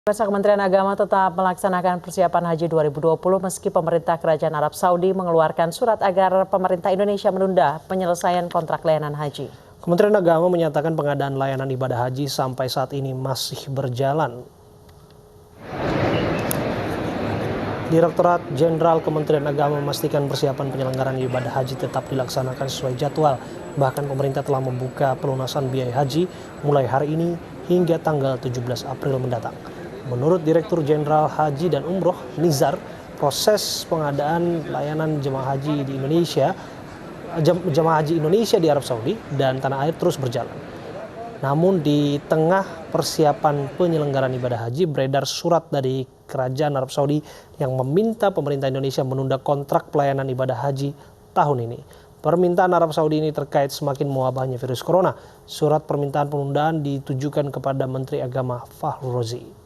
Pemirsa, Kementerian Agama tetap melaksanakan persiapan Haji 2020 meski pemerintah Kerajaan Arab Saudi mengeluarkan surat agar pemerintah Indonesia menunda penyelesaian kontrak layanan haji. Kementerian Agama menyatakan pengadaan layanan ibadah haji sampai saat ini masih berjalan. Direktorat Jenderal Kementerian Agama memastikan persiapan penyelenggaraan ibadah haji tetap dilaksanakan sesuai jadwal. Bahkan pemerintah telah membuka pelunasan biaya haji mulai hari ini hingga tanggal 17 April mendatang. Menurut Direktur Jenderal Haji dan Umroh, Nizar, proses pengadaan layanan jemaah haji di Indonesia, jemaah haji Indonesia di Arab Saudi dan tanah air terus berjalan. Namun di tengah persiapan penyelenggaraan ibadah haji beredar surat dari Kerajaan Arab Saudi yang meminta pemerintah Indonesia menunda kontrak pelayanan ibadah haji tahun ini. Permintaan Arab Saudi ini terkait semakin mewabahnya virus corona. Surat permintaan penundaan ditujukan kepada Menteri Agama Fahrul Razi.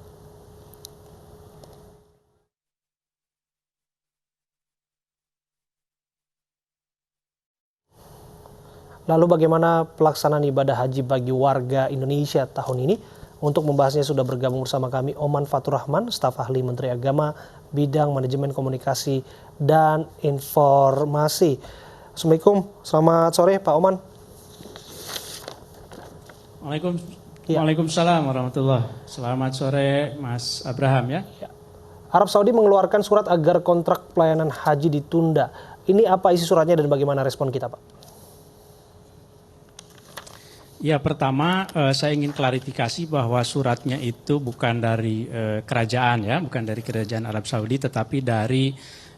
Lalu bagaimana pelaksanaan ibadah haji bagi warga Indonesia tahun ini? Untuk membahasnya sudah bergabung bersama kami Oman Fatur Rahman, staf ahli Menteri Agama, bidang manajemen komunikasi dan informasi. Assalamualaikum, selamat sore Pak Oman. Waalaikumsalam warahmatullahi. Selamat sore Mas Abraham ya. Arab Saudi mengeluarkan surat agar kontrak pelayanan haji ditunda. Ini apa isi suratnya dan bagaimana respon kita Pak? Ya, pertama saya ingin klarifikasi bahwa suratnya itu bukan dari kerajaan ya, bukan dari Kerajaan Arab Saudi, tetapi dari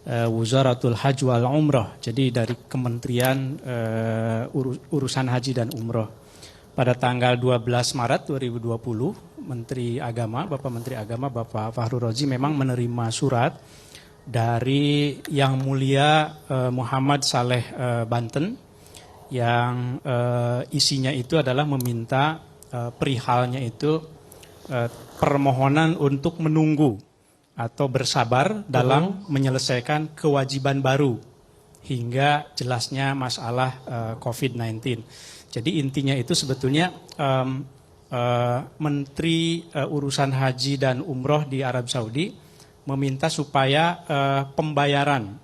Wuzaratul Hajj wal Umroh, jadi dari Kementerian Urusan Haji dan Umroh. Pada tanggal 12 Maret 2020, Bapak Menteri Agama, Bapak Fahrul Razi memang menerima surat dari Yang Mulia Muhammad Saleh Banten, yang isinya itu adalah meminta perihalnya itu permohonan untuk menunggu atau bersabar dalam menyelesaikan kewajiban baru hingga jelasnya masalah COVID-19. Jadi intinya itu sebetulnya Menteri Urusan Haji dan Umroh di Arab Saudi meminta supaya pembayaran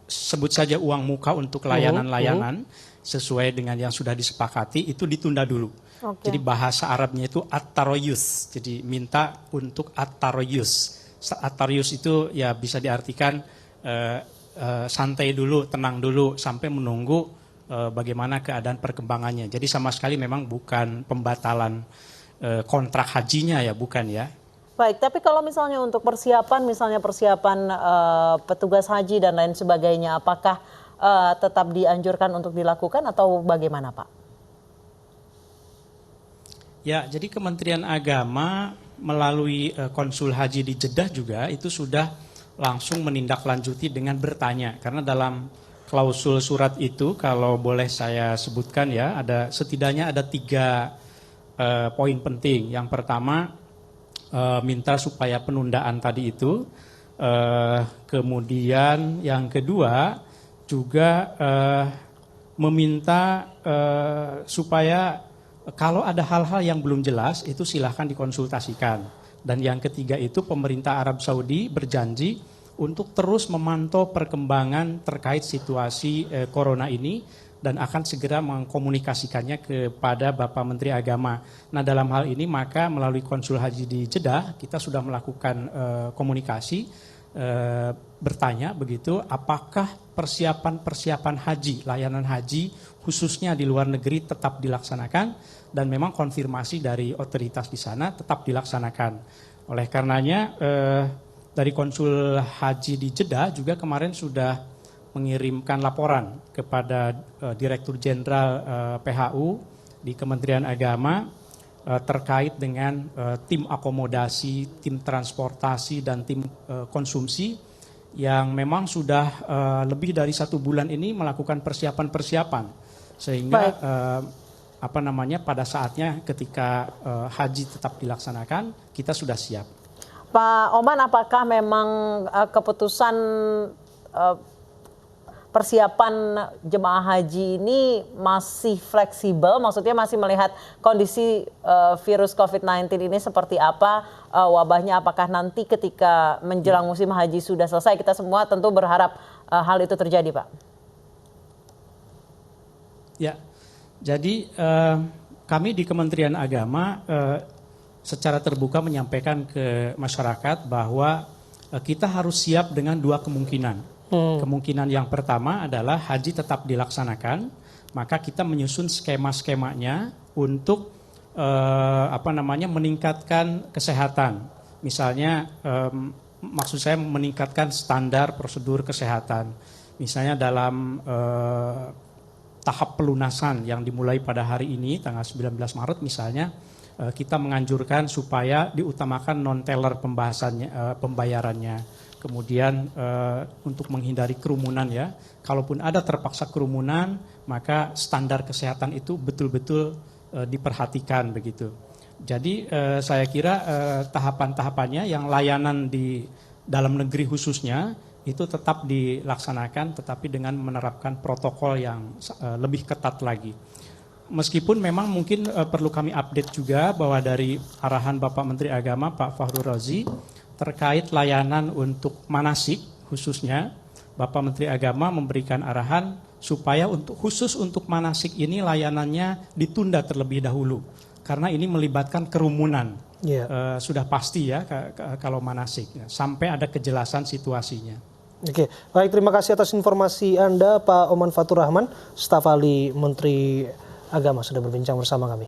sebut saja uang muka untuk layanan-layanan sesuai dengan yang sudah disepakati itu ditunda dulu. Okay. Jadi bahasa Arabnya itu at-taroyus. Jadi minta untuk at-taroyus. At-taroyus itu ya bisa diartikan santai dulu, tenang dulu sampai menunggu bagaimana keadaan perkembangannya. Jadi sama sekali memang bukan pembatalan kontrak hajinya ya, bukan ya. Baik, tapi kalau misalnya untuk persiapan, petugas haji dan lain sebagainya, apakah tetap dianjurkan untuk dilakukan atau bagaimana Pak? Ya, jadi Kementerian Agama melalui Konsul Haji di Jeddah juga itu sudah langsung menindaklanjuti dengan bertanya. Karena dalam klausul surat itu, kalau boleh saya sebutkan ya, setidaknya ada 3 poin penting. Yang pertama, minta supaya penundaan tadi itu, kemudian yang kedua juga meminta supaya kalau ada hal-hal yang belum jelas itu silahkan dikonsultasikan. Dan yang ketiga itu pemerintah Arab Saudi berjanji untuk terus memantau perkembangan terkait situasi corona ini dan akan segera mengkomunikasikannya kepada Bapak Menteri Agama. Nah, dalam hal ini maka melalui Konsul Haji di Jeddah kita sudah melakukan komunikasi, bertanya begitu, apakah persiapan haji, layanan haji khususnya di luar negeri tetap dilaksanakan, dan memang konfirmasi dari otoritas di sana tetap dilaksanakan. Oleh karenanya dari Konsul Haji di Jeddah juga kemarin sudah mengirimkan laporan kepada Direktur Jenderal PHU di Kementerian Agama terkait dengan tim akomodasi, tim transportasi, dan tim konsumsi yang memang sudah lebih dari 1 bulan ini melakukan persiapan sehingga pada saatnya ketika haji tetap dilaksanakan kita sudah siap. Pak Oman, apakah memang keputusan persiapan jemaah haji ini masih fleksibel, maksudnya masih melihat kondisi virus COVID-19 ini seperti apa wabahnya, apakah nanti ketika menjelang musim haji sudah selesai, kita semua tentu berharap hal itu terjadi, Pak. Ya, jadi kami di Kementerian Agama secara terbuka menyampaikan ke masyarakat bahwa kita harus siap dengan dua kemungkinan. Kemungkinan yang pertama adalah haji tetap dilaksanakan, maka kita menyusun skema-skemanya untuk meningkatkan kesehatan. Misalnya, maksud saya meningkatkan standar prosedur kesehatan. Misalnya dalam tahap pelunasan yang dimulai pada hari ini, tanggal 19 Maret misalnya, kita menganjurkan supaya diutamakan non-teller pembayarannya. Kemudian untuk menghindari kerumunan ya, kalaupun ada terpaksa kerumunan, maka standar kesehatan itu betul-betul diperhatikan begitu. Jadi saya kira tahapan-tahapannya yang layanan di dalam negeri khususnya itu tetap dilaksanakan, tetapi dengan menerapkan protokol yang lebih ketat lagi. Meskipun memang mungkin perlu kami update juga bahwa dari arahan Bapak Menteri Agama Pak Fakhrul Razi terkait layanan untuk manasik khususnya, Bapak Menteri Agama memberikan arahan supaya khusus untuk manasik ini layanannya ditunda terlebih dahulu karena ini melibatkan kerumunan. Sudah pasti ya kalau manasik sampai ada kejelasan situasinya. Oke, baik, terima kasih atas informasi Anda Pak Oman Fatur Rahman, staf ahli Menteri Agama sudah berbincang bersama kami.